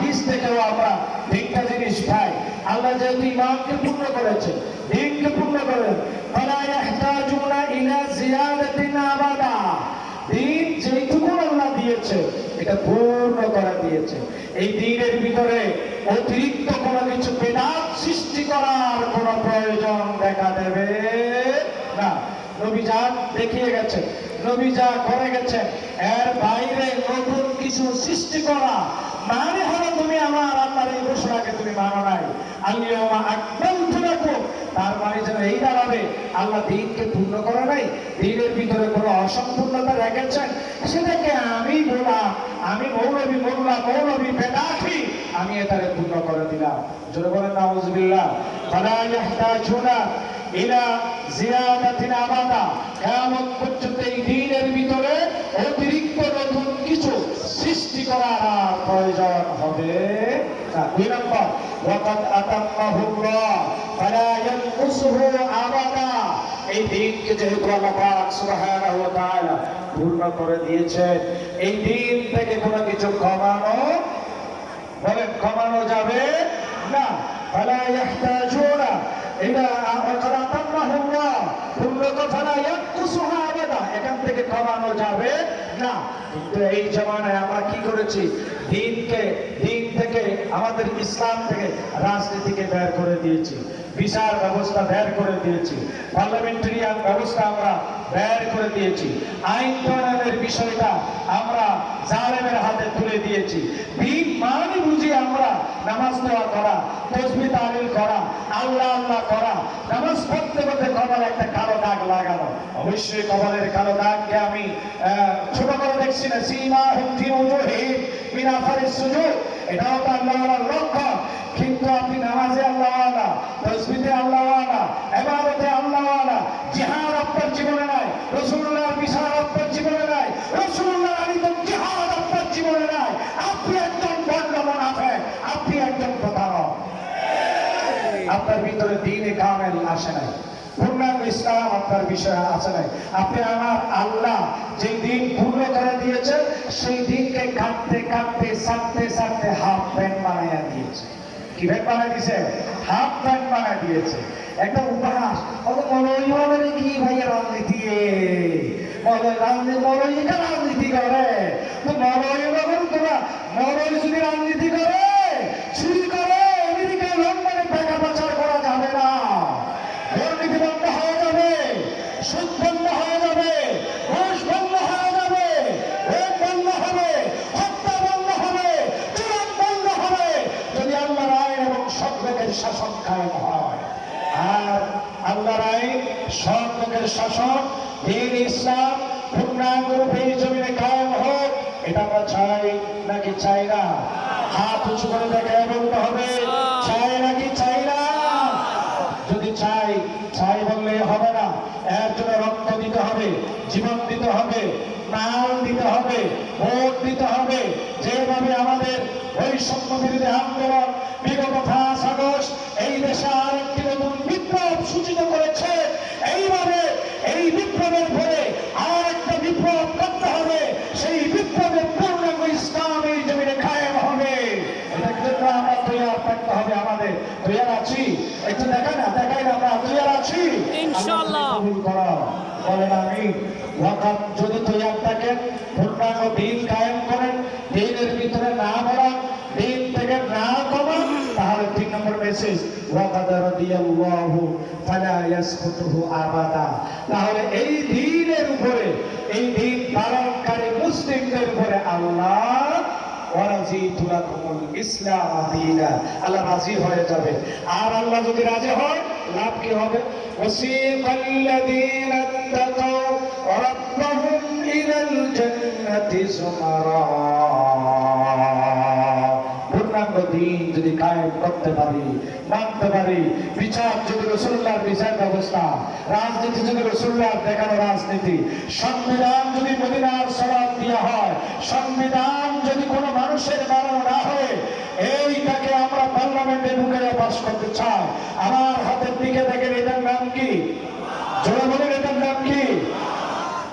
হাদিস থেকেও আমরা তিনটা জিনিস পাই। আল্লাহ যেহেতু ঈমানকে পূর্ণ করেছে, দ্বীনকে পূর্ণ করেন, ফালা ইয়াহতাজুনা ইলা জিয়াদাতিন আবাদা, দ্বীন যেটুকু আল্লাহ দিয়েছে এটা পূর্ণ করে দিয়েছে। এই দ্বীনের ভিতরে অতিরিক্ত কোনো কিছু বিদআত সৃষ্টি করার কোনো প্রয়োজন দেখা দেবে না। নবী যা দেখিয়ে গেছেন, নবী যা করে গেছেন, এর বাইরে নতুন কিছু সৃষ্টি করা মানে হলো তুমি আমার আল্লাহর এই ঘোষণাকে তুমি মানো নাই। আল-ইয়াওমা আকমালতু লাকুম, তার মানে যেন এই দাঁড়াবে আল্লাহ দ্বীনকে পূর্ণ করে নাই, দ্বীনের ভিতরে কোনো অসম্পূর্ণতা রেখেছেন, সেটাকে আমি বললাম, আমি মৌলবী মোল্লা, মৌলবী বেদাতি, আমি এটাকে পূর্ণ করে দিলাম। জোরে বলেন নাউযুবিল্লাহ। ফালা ইয়াহতাজুনা ইলা জিয়াদাতিন আবাদা, কিয়ামত পর্যন্ত এই দ্বীনের ভিতরে অতিরিক্ত নতুন কিছু সৃষ্টি করার আর প্রয়োজন হবে না। দুই নম্বর, ওয়াকাদ আতাম্মাহুল্লাহ ফালা ইয়ানকুসুহু আবাদা, এই দ্বীনকে যেহেতু আল্লাহ পাক সুবহানাহু ওয়া তাআলা পূর্ণ করে দিয়েছেন, এই দ্বীন থেকে কোনো কিছু কমানো যাবে না। ফালা ইয়াহতাজুনা ইলা ওয়াকাদ আতাম্মাহুল্লাহ পূর্ণতা ফালা ইয়ানকুসুহু আবাদা, এখান থেকে কমানো যাবে না। কিন্তু এই জামানায় আমরা কি করেছি, দিন থেকে আমাদের ইসলাম থেকে রাজনীতিকে বের করে দিয়েছি, বিচার ব্যবস্থা বের করে দিয়েছি, পার্লামেন্টারিয়ান ব্যবস্থা আমরা বের করে দিয়েছি, আইন প্রণয়নের বিষয়টা আমরা জালেমের হাতে তুলে দিয়েছি। দিন মানে বুঝি আমরা নামাজ দোয়া করা, তাসবিহ তাহলিল করা, আল্লাহ আল্লাহ করা, নামাজ পড়তে পড়তে কপালে একটা কালো দাগ লাগানো। অবশ্যই কপালের কালো দাগকে আমি ছোট করে দেখছি না, সীমাহুম ফি উজুহিহিম মিন আসারিস সুজুদ, এটাও তো আল্লাহর লক্ষণ। কিন্তু আপনি নামাজে আল্লাহওয়ালা, তাসবিহে আল্লাহওয়ালা, ইবাদতে আল্লাহওয়ালা, জিহাদ আপনার জীবনে নাই, রাসূলুল্লাহর বিচার আপনার জীবনে নাই, রাসূলুল্লাহর আলিদম জিহাদ আপনার জীবনে নাই, আপনি একজন বন্ড মুনাফিক, আপনি একজন প্রতারক, আপনার ভিতরে দ্বীনে কামেল আসে নাই, পূর্ণাঙ্গ ইসলাম আপনার বিষয়ে আছে নাই। আপনি আমার আল্লাহ যে দিন পূর্ণ করে দিয়েছেন, সেই দিনকে কাটতে কাটতে সারতে সারতে হাফ প্যান্ট বানাইয়া দিয়েছে। কি প্যান্ট বানাই দিয়েছে? হাফ প্যান্ট বানাই দিয়েছে। একটা উপহাস, মৌলবী কি ভাইয়া রাজনীতি, রাজনীতি করে তো মৌলবী যদি রাজনীতি করে, চুরি করে, আমেরিকায় লন্ডনে টাকা পাচার করা যাবে না, দুর্নীতি বন্ধ হয়ে যাবে, সুদ বন্ধ হয়ে যাবে, ঘুষ বন্ধ হয়ে যাবে, রেপ বন্ধ হবে, হত্যা বন্ধ হবে, চুরান বন্ধ হবে, যদি আল্লাহর আইন এবং সৎ লোকের শাসন কায়েম হয়। আর আল্লাহর আইন, সৎ লোকের শাসন, দ্বীন ইসলাম পূর্ণাঙ্গ রূপে এই জমিনে কায়েম হোক, এটা আমরা চাই নাকি চাই না? হাত উঁচু করে দেখায় বলতে হবে, চাই নাকি চাই না? যদি চাই বললে হবে না, এর জন্য রক্ত দিতে হবে, জীবন দিতে হবে, মাল দিতে হবে, ভোট দিতে হবে। যেভাবে আমাদের বৈষম্য বিরোধী আন্দোলন বিগত 5 আগস্ট এই দেশে আরেকটি নতুন বিপ্লব সূচিত করেছে, এইভাবে এই বিপ্লবের পরে আর একটা বিপ্লব করতে হবে, সেই বিপ্লবের পূর্ণাঙ্গ ইসলাম এই জমিনে কায়েম হবে। এটার জন্য আমরা তৈরি থাকতে হবে। আমাদের তৈরি আছি? একটু দেখাই না আমরা তৈরি আছি ইনশাআল্লাহ। বলেন আমি। ওয়াকাত যদি তৈরি থাকেন, পূর্ণাঙ্গ দ্বীন কায়েম করেন, দ্বীনের ভিতরে না বলেন, দ্বীন থেকে না কমান, তাহলে 3 নম্বর মেসেজ, ওয়াকাদ রাদিয়াল্লাহু ফালা ইয়াসকুতুহু আবাদা, তাহলে এই দ্বীনের উপরে, এই দ্বীন পালনকারী মুসলিমদের উপরে আল্লাহ ওয়ারাজিতু লাকুমুল ইসলাম দীনা, আল্লাহ রাজি হয়ে যাবে। আর আল্লাহ যদি রাজি হয়, লাভ কি হবে? ওয়াসিকাল্লাযীনা ইত্তাকাউ রাব্বাহুম ইলাল জান্নাতি যুমারা, পূর্ণাঙ্গ দ্বীন যদি কায়েম করতে পারি, মানতে পারি, বিচার যদি রাসূলুল্লাহর বিচার ব্যবস্থা, রাজনীতি যদি রাসূলুল্লাহর দেখানো রাজনীতি, সংবিধান যদি মদিনার সনদ দেওয়া হয়, সংবিধান যদি কোনো মানুষের বানানো না হয়, এইটাকে আমরা পার্লামেন্টে ঢুকে পাস করতে চাই। আমার হাতের দিকে দেখেন, এটার নাম কি? জোরে বলেন, এটার নাম কি?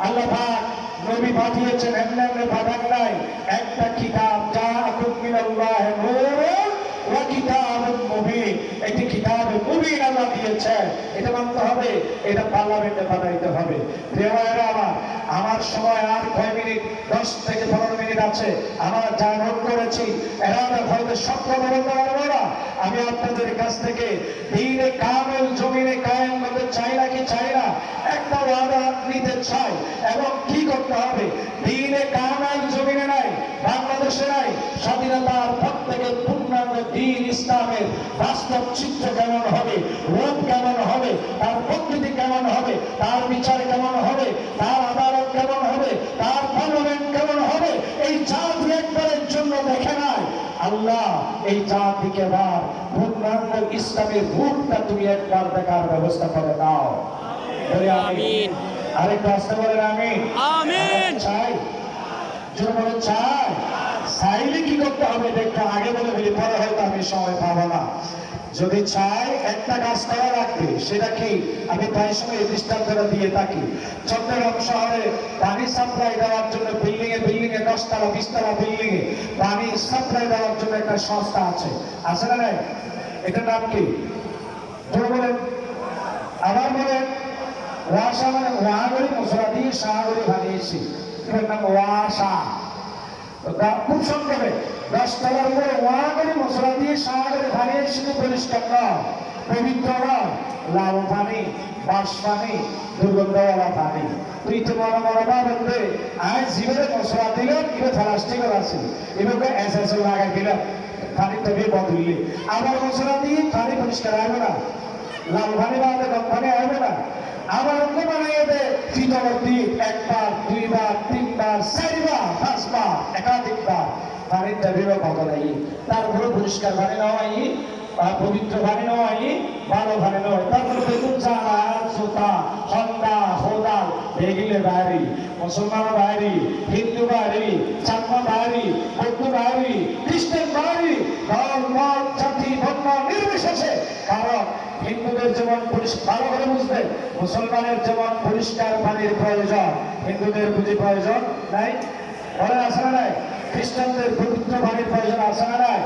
আল্লাহ পাক নবী পাঠিয়েছেন, এমনি পাঠান নাই। একটা কিতাব, জাআকুম মিনাল্লাহ হ্যায় নূরুন ওয়া কিতাবুম মুবিন, একটি কিতাবে মুবিন আল্লাহ দিয়েছেন, এটা মানতে হবে, এটা পার্লামেন্টে পাঠাইতে হবে। প্রিয় ভাইরা আমার সময় আর কয় মিনিট, 10 থেকে 15 মিনিট আছে। আমার যা নোট করেছি এরা হয়তো স্বপ্ন বলতে পারবো না। আমি আপনাদের কাছ থেকে দ্বীনে কামেল জমিনে কায়েম করতে চাই না কি চাই না, একটা ওয়াদা নিতে চাই। এবং কি করতে হবে, দ্বীনে কামেল জমিনে নাই, বাংলাদেশে নাই, স্বাধীনতার পর থেকে পূর্ণাঙ্গ দ্বীন ইসলামের বাস্তব চিত্র কেমন হবে, রূপ কেমন হবে, তার প্রকৃতি কেমন হবে, তার বিচার কেমন হবে, তার আদালত কেমন হবে, তার পার্লামেন্ট কেমন হবে, এই জাতি একবারের জন্য দেখে নাই। আল্লাহ এই জাতিকে এবার পূর্ণাঙ্গ ইসলামের রূপটা তুমি একবার দেখার ব্যবস্থা করে দাও। আমিন। আরেকটু আসতে বলেন আমিন। আমিন। চাই, জোর বলে চাই। চাইলে কি করতে হবে দেখো, আগে বলে ফেলি, পরে হয়তো আমি সময় পাবো না। যদি চাই একটা কাজ করা লাগবে, সেটা কি আমি প্রায় সময় দৃষ্টান্তটা দিয়ে থাকি। চট্টগ্রাম শহরে পানি সাপ্লাই দেওয়ার জন্য বিল্ডিং এ 10 তলা 20 তলা বিল্ডিং এ পানি সাপ্লাই দেওয়ার জন্য একটা সংস্থা আছে, আছে না নাই? এটার নাম কি বলেন? আবার বলেন। ওয়াসা মানে ওয়াগরি মশলা দিয়ে শাহগরি বানিয়েছি, এটার নাম ওয়াসা। খুব সংক্ষেপে 10 তলার উপরে ওয়াগরি মশলা দিয়ে শাহগরি বানিয়েছি, শুধু পরিষ্কার নয়, পবিত্র নয়, লাল পানি, বাঁশ পানি, দুর্গন্ধওয়ালা পানি। তুই তো মনে মনে বলবে আজ জীবনে মশলা দিলাম, এটা প্লাস্টিক আছে, এভাবে এসএস লাগাই দিলাম, পানি তবে বদললে আবার মশলা দিয়ে পানি পরিষ্কার আসবে না, লাল পানি বাদে গম পানি আসবে না। আবার অন্য বানিয়ে দেয় শীতবর্তী, 1বার 2বার 3বার 4বার 5বার একাধিকবার পানির দাবিও বদলাই, তারপরে পরিষ্কার পানি নয়, পবিত্র পানি নয়, ভালো পানি নয়। তারপরে বেগুন চানা জোতা হন্ডা হোদাল বেগিলে বাইরি, মুসলমান বাইরি, হিন্দু বাইরি, চাকমা বাইরি, বৌদ্ধ বাইরি, খ্রিস্টান বাইরি, দল মত জাতি বর্ণ নির্বিশেষে। কারণ হিন্দুদের যেমন ভালো করে বুঝবে, মুসলমানের যেমন পরিষ্কার পানির প্রয়োজন, হিন্দুদের বুঝি প্রয়োজন নাই? বলে আছে না নাই? খ্রিস্টানদের পবিত্র পানির প্রয়োজন আছে না নাই?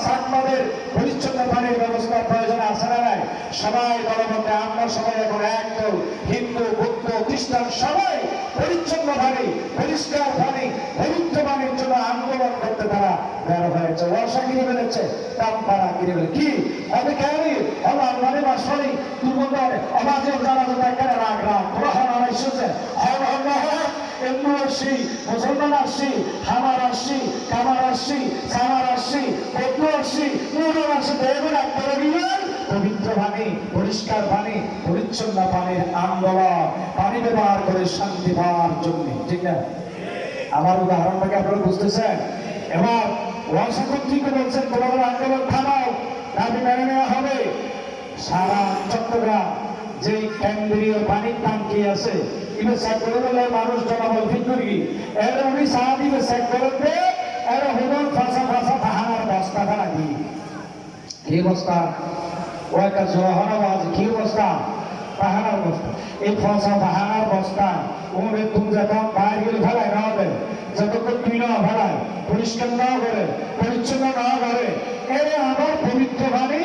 সাকমাদের পরিচ্ছন্ন পানির ব্যবস্থার প্রয়োজন আছে না নাই? সবাই দলবদ্ধে, আমরা সবাই এখন একদল, হিন্দু বৌদ্ধ খ্রিস্টান সবাই পরিচ্ছন্ন পানি, পরিষ্কার পানি, পবিত্র পানির জন্য আন্দোলন করতে তারা বের হয়েছে। ওয়াসা কিনে ফেলেছে, তামপাড়া কিনে ফেলে কি হবে কেনি আমার মানে বাসনি দুর্গন্ধ অবাজে যারা এখানে রাখলাম গ্রহণ এসেছে এমনি আসছি, মুসলমান আসছি, হামার আসছি, কামার আসছি, সামার আসছি, বৌদ্ধ আসছি, মুসলমান আসছি, দেখবেন আপনারা গিয়েন পবিত্র পানি, পরিষ্কার পানি, পরিচ্ছন্ন পানির আন্দোলন, পানি ব্যবহার করে শান্তি পাওয়ার জন্য, ঠিক না? আমার উদাহরণটাকে আপনারা বুঝতেছেন? এবার ওয়াসা কর্তৃক বলছেন তোমাদের আন্দোলন থামাও, দাবি মেনে নেওয়া হবে। সারা চট্টগ্রাম যে কেন্দ্রীয় পানির ট্যাঙ্কি আছে, ইবে চেক করে বলে মানুষ জনবল ফিরি এর উনি সারা দিবে চেক করতে, এর হুদন ফাঁসা ফাঁসা তাহার বস্তাটা লাগি কি বস্তা, ওই একটা জহরাবাজ কি বস্তা, পাহাড়ার বস্তা। এই ফসা পাহাড়ার বস্তা উমরে তুমি যখন বাইরে গেলে ফেলায় না হবে, যতক্ষণ তুই না ফেলায়, পরিষ্কার না করে, পরিচ্ছন্ন না করে, এরে আবার পবিত্র পানি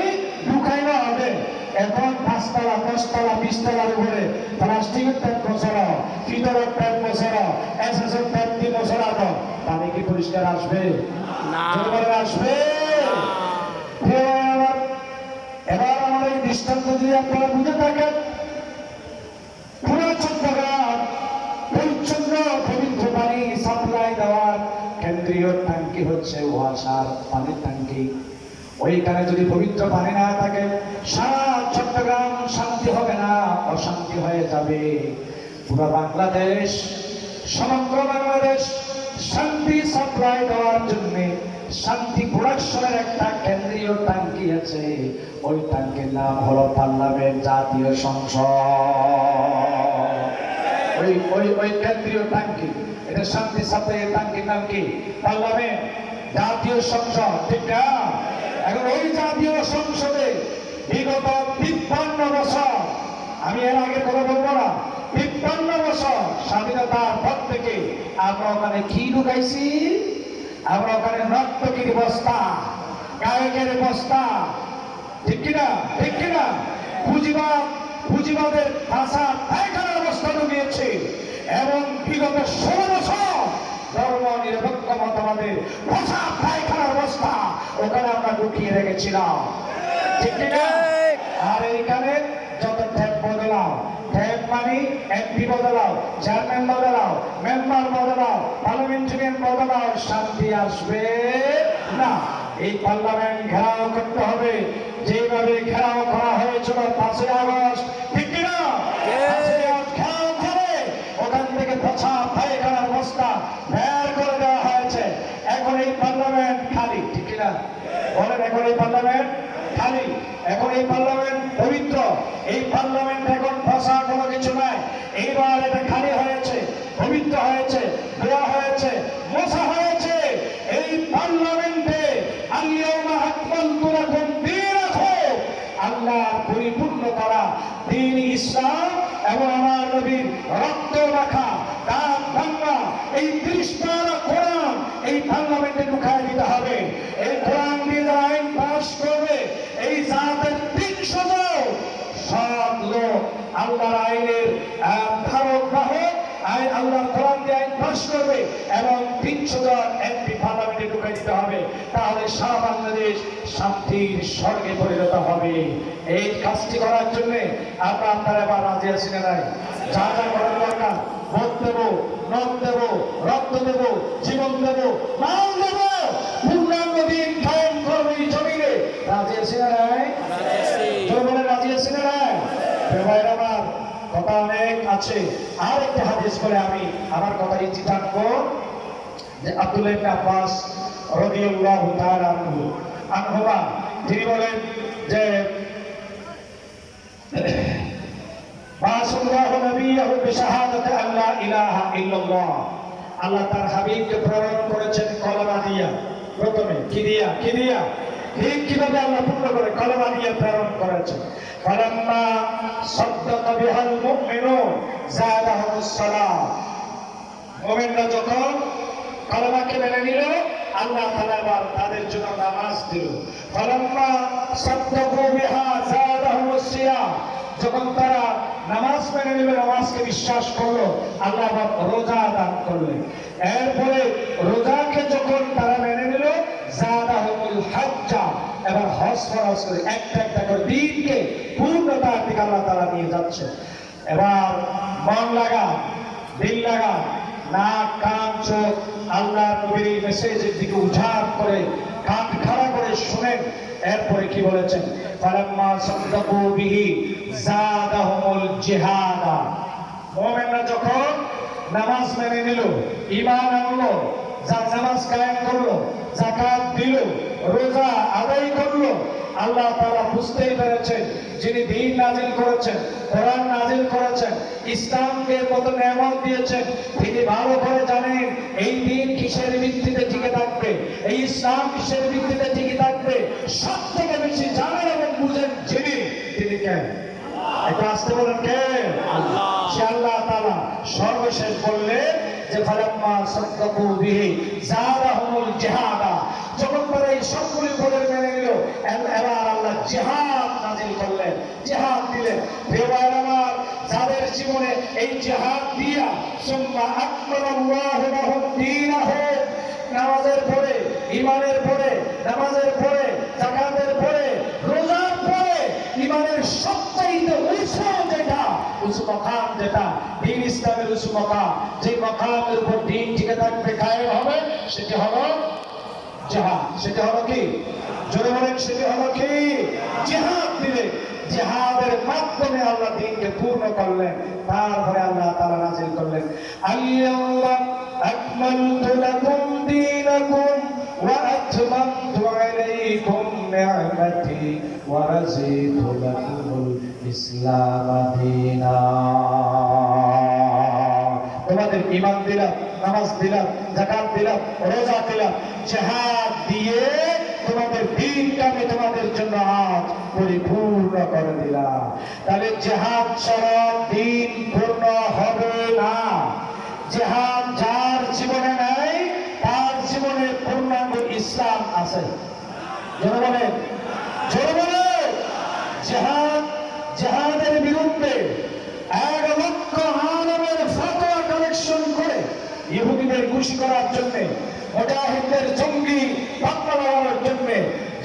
ঢুকাই না হবে। এখন 5 তলা 10 তলা 20 তলার উপরে প্লাস্টিকের ট্যাপ বসানো, ফিটারের ট্যাপ বসানো, এসএসের ট্যাপ দিয়ে বসানো, পানি কি পরিষ্কার আসবে? না আসবে। এবার আমার এই দৃষ্টান্ত যদি আপনারা বুঝে থাকেন, পুরো চট্টগ্রাম পরিচ্ছন্ন পবিত্র পানি সাপ্লাই দেওয়ার কেন্দ্রীয় ট্যাঙ্কি হচ্ছে ওয়াসার পানির ট্যাঙ্কি। ওইখানে যদি পবিত্র পানি না থাকে, সারা চট্টগ্রাম শান্তি হবে না, অশান্তি হয়ে যাবে। পুরো বাংলাদেশ, সমগ্র বাংলাদেশ শান্তি সাপ্লাই দেওয়ার জন্য শান্তি প্রোডাকশনের একটা কেন্দ্রীয় ট্যাঙ্কি আছে, ওই ট্যাঙ্কির নাম হলো পার্লামেন্ট, জাতীয় সংসদ। ওই কেন্দ্রীয় ট্যাঙ্কি, এটা শান্তি সাপ্লাইয়ের ট্যাঙ্কির নাম কি? পার্লামেন্ট, জাতীয় সংসদ, ঠিক না? এখন ওই জাতীয় সংসদে বিগত 53 বছর, আমি এর আগে কথা বলবো না, 53 বছর স্বাধীনতার পর থেকে আমরা ওখানে কি ঢুকাইছি? আমরা ওখানে নর্তকীর বস্তা, গায়কের বস্তা, ঠিক কিনা ঠিক কিনা, পুঁজিবাদের ভাষা পায়খানার অবস্থা ঢুকিয়েছে এবং বিগত 16 বছর ধর্ম নিরপেক্ষ মতবাদের ভাষা পায়খানার অবস্থা ওখানে আমরা ঢুকিয়ে রেখেছিলাম, ঠিক কিনা। আর এইখানে যত ট্যাপ বদলাও, ট্যাপ মানে এমপি বদলাও, চেয়ারম্যান বদলাও, মেম্বার বদলাও, পার্লামেন্টারিয়ান বদলাও, শান্তি আসবে না। এই পার্লামেন্ট ঘেরাও করতে হবে যেভাবে ঘেরাও করা হয়েছিল 5ই আগস্ট, ঠিক কিনা। 5ই আগস্ট ঘেরাও করে ওখান থেকে পচা পায়খানার বস্তা বের করে দেওয়া হয়েছে। এখন এই পার্লামেন্ট খালি, ঠিক কিনা বলেন। এখন এই পার্লামেন্ট খালি, এখন এই পার্লামেন্ট পবিত্র, এই পার্লামেন্ট এখন পচা কোনো কিছু নাই। এইবার এটা খালি হয়েছে, পবিত্র হয়েছে, দেওয়া হয়েছে, মোছা হয়েছে। এই পার্লামেন্টে আল্লাহ পরিপূর্ণ করা দ্বীন ইসলাম এবং আমার নবীর রক্ত রাখা দাঁত ভাঙা এই 30 পারা কোরআন এই পার্লামেন্টে ঢুকায় দিতে হবে। এই কোরআন দিয়ে আইন পাস করবে, এই জাতের 300 জন সব লোক আল্লাহর আইনের ধারক বাহক, আল্লাহর কোরআন দিয়ে আইন পাস করবে এবং 300 জন এমপি পার্লামেন্টে ঢুকাই দিতে হবে। তাহলে সারা বাংলাদেশ শান্তির স্বর্গে পরিণত হবে। এই কাজটি করার জন্য আপনারা এবার রাজি আছেন না নাই? যা যা করার দরকার, ভোট দেবো, নখ দেবো, রক্ত দেবো, জীবন দেবো, মাল দেবো, পূর্ণাঙ্গ দিন কায়েম করবো এই জমিনে। রাজি আছেন না নাই? বলে রাজি আছেন না নাই? ভাইরা আমার কথা অনেক আছে। আর একটা হাদিস করে আমি আমার কথা ইতি থাকবো যে আব্দুল্লাহ ইবনে আব্বাস রাদিয়াল্লাহু তাআলা আনহুমা তিনি বলেন যে বাসাল্লাহু নবিয়্যাহু বিশাহাদাতি আল্লা ইলাহা ইল্লাল্লাহ। আল্লাহ তার হাবিবকে প্রেরণ করেছেন কলেমা দিয়া। প্রথমে কি দিয়া? ঠিক কিভাবে আল্লাহ পূর্ণ করে কলেমা দিয়ে প্রেরণ করেছেন। ফালাম্মা সাদ্দাকা বিহাল মুমিনুন যাদাহুমুস সালাহ। মুমিনরা যখন কলেমাকে মেনে নিল, আল্লাহ তাআলা আবার তাদের জন্য নামাজ দিল। ফালাম্মা সাদ্দাকু বিহা যাদাহুমুস সিয়াম। যখন তারা নামাজ মেনে নিল, নামাজকে বিশ্বাস করলো, আল্লাহ আবার রোজা দান করলেন। এরপরে রোজাকে যখন তারা মেনে নিল, যাদাহুমুল হাজ্জা, এবার হজ ফরজ করে একটা একটা করে দিনকে পূর্ণতার দিকে আল্লাহ তাআলা নিয়ে যাচ্ছে। এবার মন লাগা, দিল লাগা, নাক কান চোখ আল্লাহ নবীর মেসেজের দিকে উজাড় করে কান খাড়া করে শুনেন। এরপরে কি বলেছেন? ফালাম্মা সাদ্দাকু বিহি যাদাহুমুল জিহাদা। মুমিনরা যখন নামাজ মেনে নিল, ঈমান আনলো, নামাজ কায়েম করলো, যাকাত দিল, রোজা আদায় করলো, আল্লাহ তাআলা বুঝতেই পেরেছেন যিনি দ্বীন নাজিল করেছেন, কোরআন নাজিল করেছেন, ইসলামকে কত নেয়ামত দিয়েছেন, তিনি ভালো করে জানেন এই দ্বীন কিসের ভিত্তিতে টিকে থাকবে, এই ইসলাম কিসের ভিত্তিতে টিকে থাকবে। সব থেকে বেশি জানেন এবং বুঝেন যিনি, তিনি কে? এটা আসতে বলেন কে? আল্লাহ। সে আল্লাহ তাআলা সর্বশেষ বললেন যে ফালাম্মা সাদ্দাকু বিহি যাদাহুমুল জিহাদা। যখন তারা এই সবগুলি পদের মেনে নিল, এবার আল্লাহ জিহাদ নাজিল করলেন, জিহাদ দিলেন। আমার যাদের জীবনে এই জিহাদ দিয়া সুম্মা আকমালাল্লাহু লাহুম দীনাহু, নামাজের পরে, ঈমানের পরে, নামাজের পরে, যাকাতের পরে, রোজার পরে, ঈমানের সবচাইতে উঁচু যেটা, উঁচু মাকাম যেটা, দ্বীন ইসলামের উঁচু মাকাম, যে মাকামের উপর দ্বীন টিকে থাকবে, কায়েম হবে, সেটি হলো জিহাদ। সেটা হলো কি? জোরে বলেন, সেটা হলো কি? জিহাদ দিলেন। জিহাদের মাধ্যমে আল্লাহ দ্বীনকে পূর্ণ করলেন। তারপরে আল্লাহ তাআলা নাযিল করলেন আল-ইয়াওমা আকমালতু লাকুম দীনাকুম ওয়া আতমামতু আলাইকুম নি'মাতি ওয়া রাযীতু লাকুমুল ইসলাম দীনা। তোমাদের ঈমান দিলাম, নামাজ দিলাম, যাকাত দিলাম, রোজা দিলাম, জিহাদ দিয়ে তোমাদের দ্বীনকে আমি তোমাদের জন্য আজ পরিপূর্ণ করে দিলাম। তাহলে জিহাদ ছাড়া দ্বীন পূর্ণ হবে না। জিহাদ যার জীবনে নাই, তার জীবনে পূর্ণ আছে? জনগণের জনগণের জিহাদ, জিহাদের বিরুদ্ধে 1 লক্ষ আলেমের ফতোয়া কালেকশন করে ইহুদিদের খুশি করার জন্য, মুজাহিদদের জঙ্গি পাকড়াও দেওয়ার জন্য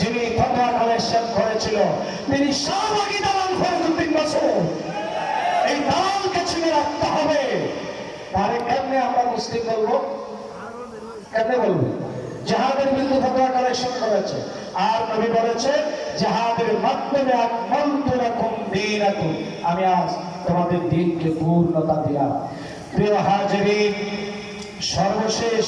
যিনি ফতোয়া কালেকশন করেছিল তিনি শাহবাগী দালাল ফরিদউদ্দিন মাসুদ। এই দালালকে ছিঁড়ে রাখতে হবে। তারে কেমনে আমরা মুসলিম বলবো? কেমনে বলবো? জিহাদের বিরুদ্ধে ফতোয়া কালেকশন করেছে। আর নবী বলেছে জিহাদের মাধ্যমে আকমালতু লাকুম দীনাকুম, আমি আজ তোমাদের দ্বীনকে পূর্ণতা দিলাম। প্রিয় হাজিরিন, সর্বশেষ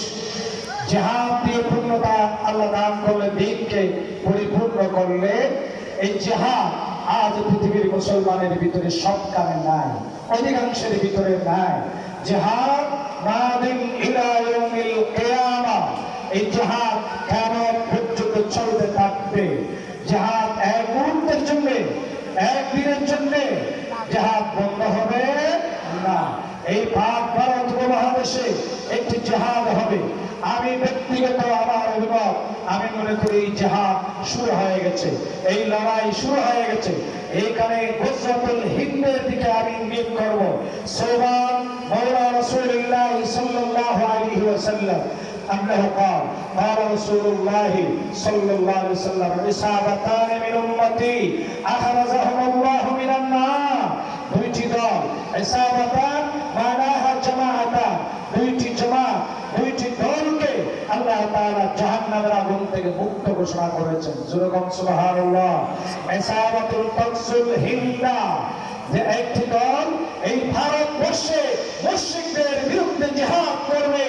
জিহাদ দিয়ে পূর্ণতা আল্লাহ দান করলে, দ্বীনকে পরিপূর্ণ করলে। এই জিহাদ আজ পৃথিবীর মুসলমানের ভিতরে সবখানে নাই, অধিকাংশের ভিতরে নাই। জিহাদ মাদিন ইলা ইয়াউমিল কিয়ামাহ, এই জিহাদ কিয়ামত পর্যন্ত চলতে থাকবে। জিহাদ এক মুহূর্তের জন্য, একদিনের জন্য জিহাদ বন্ধ হবে না। এই ভারত উপমহাদেশে একটি জিহাদ হবে। আমি ব্যক্তিগত আমার অভিমত, আমি মনে করি এই জিহাদ শুরু হয়ে গেছে, এই লড়াই শুরু হয়ে গেছে। এইখানে গজওয়াতুল হিন্দের দিকে আমি ইঙ্গিত করব। সুবহান মাওলা রাসূলুল্লাহ সাল্লাল্লাহু আলাইহি ওয়াসাল্লাম أنه قال رسول الله صلى الله عليه وسلم إصابتان من أمتي أخرجهم الله من النار। দুইটি দল, ইসাবাতান মানাহা জামাআতান, দুইটি জামাত, দুইটি দলকে আল্লাহ তাআলা জাহান্নামের আগুন থেকে মুক্ত ঘোষণা করেছেন। জোরে সুবহানাল্লাহ। ইসাবাতুল তাকসুল হিন্দা, যে একটি দল এই ভারতবর্ষে মুশরিকদের বিরুদ্ধে জিহাদ করবে।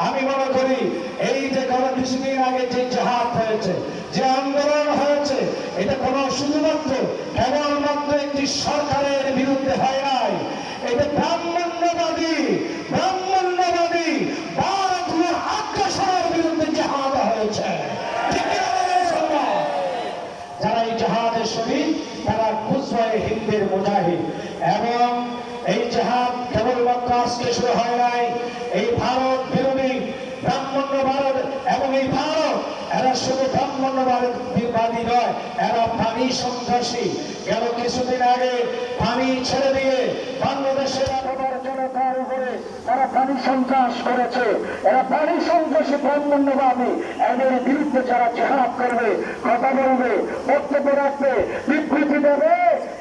আমি মনে করি এই যে গত কিছুদিন আগে যে জিহাদ হয়েছে, যে আন্দোলন হয়েছে, এটা কোনো শুধুমাত্র কেবলমাত্র একটি সরকারের বিরুদ্ধে হয় নাই। এটা ব্রাহ্মণ্যবাদী ভারতীয় আগ্রাসনের বিরুদ্ধে জিহাদ হয়েছে। যারা এই জিহাদের শহীদ তারা গুজওয়ায়ে হিন্দের মুজাহিদ। এবং এই জিহাদ কেবলমাত্র আজকে শুরু হয় নাই। এই ভারত বিরোধী ব্রাহ্মণ্যবাদ এবং এই ভারত, এরা শুধু ব্রাহ্মণ্যবাদী নয়, এরা পানি সন্ত্রাসী। গেল কিছুদিন আগে পানি ছেড়ে দিয়ে বাংলাদেশের জনতার উপরে তারা পানি সন্ত্রাস করেছে। এরা পানি সন্ত্রাসী ব্রাহ্মণ্যবাদী। এদের বিরুদ্ধে যারা জিহাদ করবে, কথা বলবে, বক্তব্য রাখবে, বিবৃতি দেবে,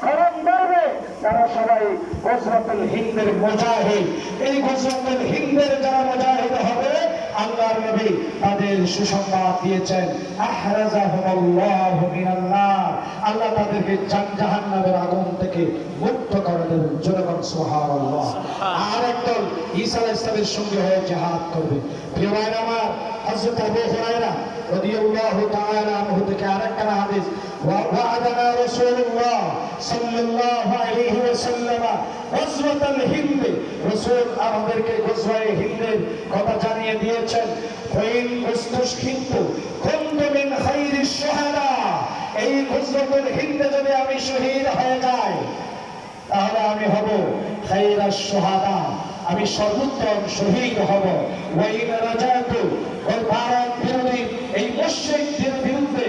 কলম ধরবে, তারা সবাই গজওয়াতুল হিন্দের মুজাহিদ। এই গজওয়াতুল হিন্দের যারা মুজাহিদ হবে, আল্লাহর নবী তাদের সুসংবাদ দিয়েছেন, আহরাজাহুমুল্লাহু মিনান নার, আল্লাহ তাদেরকে জাহান্নামের আগুন থেকে মুক্ত করে দেবেন। জোরে বলুন সুবহানাল্লাহ। আর একদল ঈসা আলাইহিস সালামের সঙ্গে হয়ে জিহাদ করবে। প্রিয় ভাইরা আমার, হযরত আবু হুরায়রা রাদিয়াল্লাহু তাআলা আনহু থেকে আরেকটা হাদিস, ওয়া'আদানা রাসূলুল্লাহ সাল্লাল্লাহু আলাইহি ওয়াসাল্লাম গজওয়াতুল হিন্দ, রাসূল আমাদেরকে গজওয়ায়ে হিন্দের কথা জানিয়ে দিয়েছেন। ফাইন উস্তুশহিদতু কুনতু মিন খায়রিশ শুহাদা, এই গজওয়াতুল হিন্দে যদি আমি শহীদ হয়ে যাই তাহলে আমি হব খায়রাশ শুহাদা, আমি সর্বোত্তম শহীদ হব। ওয়াইন রাজাতু, ওই ভারত বিরোধী এই মুশরিকদের বিরুদ্ধে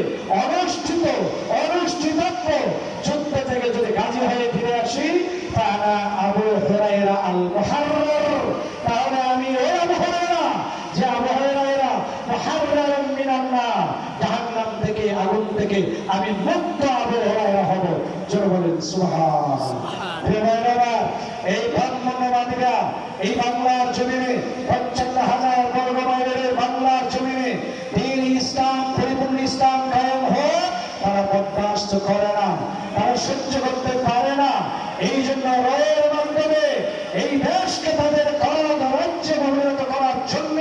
অনুষ্ঠিতব্য যুদ্ধ থেকে যদি গাজী হয়ে ফিরে আসি, তারা আবু হুরায়রা আল মুহাররার, তাহলে আমি ওই আবু হুরায়রা, যে আবু হুরায়রা মুহাররারুম মিনান নার, জাহান্নাম থেকে, আগুন থেকে আমি মুক্ত আবু হুরায়রা হব। জোরে বলেন সুবহানাল্লাহ। এই ব্রাহ্মণ্যবাদীরা এই বাংলার জমিনে 55,000 বর্গ মাইলের বাংলার জমিনে দ্বীন ইসলাম, পরিপূর্ণ ইসলাম কায়েম হোক, তারা বরদাস্ত করে না, তারা সহ্য করতে পারে না। এই জন্য রায়ের মাধ্যমে এই দেশকে তাদের রাজ্যে পরিণত করার জন্য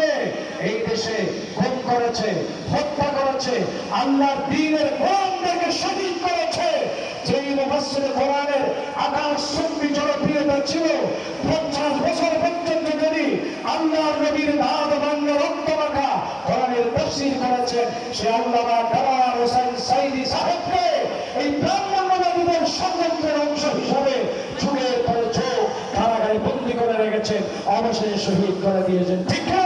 এই দেশে খুন করেছে, হত্যা করেছে, আল্লাহর দ্বীনের গোলামদেরকে শহীদ করেছে। যেই মুফাসসিরে কোরআনের আকাশচুম্বী জনপ্রিয়তা ছিল, 50 বছর পর্যন্ত যদি আল্লাহর নবীর দাঁত বাংলা রক্ত মাখা কোরআনের তাফসীর করেছেন, সে আল্লামা দেওয়ার হোসেন সাইদি সাহেবকে এই ব্রাহ্মণ্যবাদীদের ষড়যন্ত্রের অংশ হিসাবে যুগের পরে যুগ কারাগারে বন্দী করে রেখেছেন, অবশেষে শহীদ করে দিয়েছেন। ঠিক না?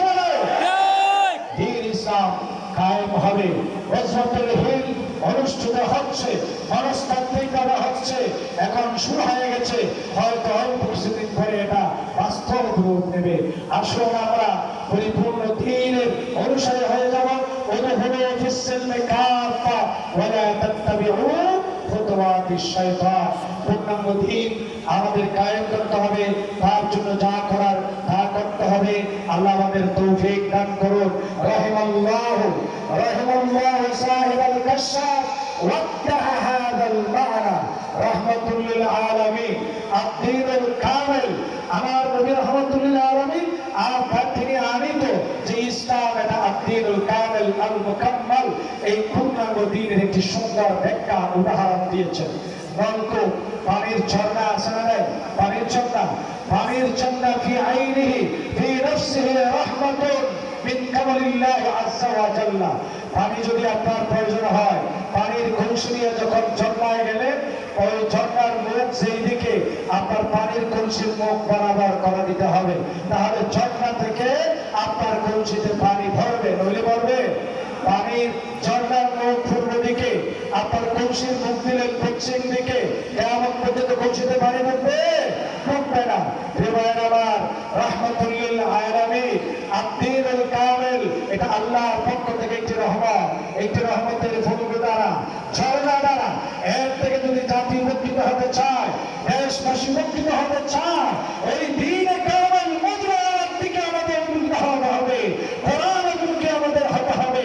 দ্বীন ইসলাম কায়েম হবে। গজওয়াতুল হিন্দ অনুষ্ঠিত হচ্ছে, মনস্তাত্ত্বিকতা হচ্ছে, এখন শুরু হয়ে গেছে, হয়তো অল্প কিছুদিন পরে এটা বাস্তব রূপ নেবে। আসুন আমরা পরিপূর্ণ দ্বীনের অনুসারী হয়ে যাব। উদখুলু ফিস-সিলমি কাফা ওয়া লা তাত্তাবিউ খুতুওয়াতিশ শাইতান। পূর্ণাঙ্গ দ্বীন আমাদের কায়েম করতে হবে, তার জন্য যা করার তা করতে হবে। আল্লাহ আমাদের তৌফিক দান করুন। রাহিমাল্লাহু সাহিবাল কাশশাফ ওয়াক্কাহা হাযাল মা'না রাহমাতুল লিল আলামিন আদ-দীনুল কামিল। আমার নবী রাহমাতুল লিল আলামিন আর তিনি আনিত যে ইসলাম, এটা আদ-দীনুল কামিল আল মুকাম্মাল, এই পূর্ণাঙ্গ দ্বীনের একটি সুন্দর ব্যাখ্যা উদাহরণ দিয়েছেন। নলকূপ, পানির ঝর্ণা আছে না নাই? পানির ঝর্ণা, পানির ঝর্ণা ফি আইনিহি ফি নাফসিহি রাহমাতুন মিন কামালিল্লাহি আযজা ওয়া জাল্লা। পানি যদি আপনার প্রয়োজন হয়, পানির কলসি নিয়ে যখন ঝর্ণায় গেলেন, ওই ঝর্ণার মুখ যেই দিকে, আপনার পানির কলসির মুখ বরাবর করে দিতে হবে, তাহলে ঝর্ণা থেকে আপনার কলসিতে পানি ভরবে, নইলে ভরবে? পানির ঝর্ণার মুখ পূর্ব দিকে, আপনার কলসির মুখ দিলেন পশ্চিম দিকে, কিয়ামত পর্যন্ত কলসিতে পানি ঢুকবে? ঢুকবে না। প্রিয় আমার, রাহমাতুল লিল আলামিন আদ-দীনুল কামিল, এটা আল্লাহর পক্ষ থেকে একটি রহমত, একটি রহমতের ফুলক দ্বারা, ঝর্ণা দ্বারা। এর থেকে যদি জাতি উপকৃত হতে চায়, দেশবাসী উপকৃত হতে চায়, এই দ্বীনে কামিল মুদ্রার দিকে আমাদের উপকৃত হতে হবে, কোরআন অভিমুখী আমাদের হতে হবে।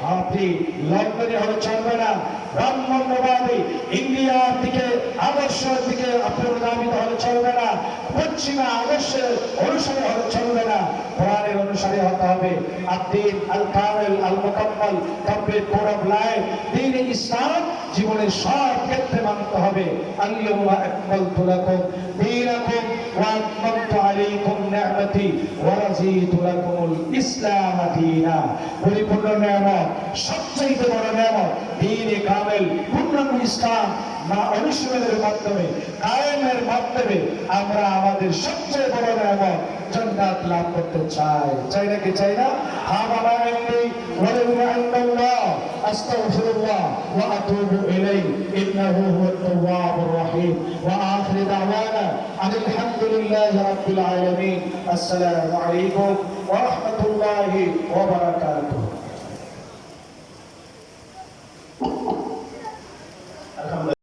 আপনি লন্ডনে হলে চলবে না, ব্রাহ্মণ্যবাদী ইন্ডিয়ার দিকে, আদর্শের দিকে আপনি অনুগামিত হলে চলবে না, পশ্চিমা আদর্শের অনুসারী হলে চলবে না, কোরআনের অনুসারী হতে হবে। আদ-দীন আল কামিল আল মুকাম্মাল, কমপ্লিট কোড অফ লাইফ, দ্বীন ইসলাম জীবনের সব ক্ষেত্রে মানতে হবে। আল-ইয়াওমা আকমালতু লাকুম দীনাকুম ওয়া আতমামতু আলাইকুম নি'মাতি ওয়া রাযীতু লাকুমুল ইসলাম দীনা। পরিপূর্ণ নিয়ামত, সবচেয়ে বড় নিয়ামত দ্বীনে কামিল, পূর্ণাঙ্গ ইসলাম না অনুশীলনের মাধ্যমে, কায়েমের মাধ্যমে আমরা আমাদের সবচেয়ে বড় নিয়ামত জান্নাত লাভ করতে চাই। চাই নাকি চাই না? হামালা ইন্নী ওয়া লিল্লাহি ইন্দাল্লাহ আস্তাগফিরুল্লাহ ওয়া আতুবু ইলাইহি ইন্নাহু হুয়াত তাওয়াবুর রহিম। ওয়া আখিরু দাওয়ানা আনিল হামদুলিল্লাহি রাব্বিল আলামিন। আসসালামু আলাইকুম ওয়া রাহমাতুল্লাহি ওয়া বারাকাতুহু।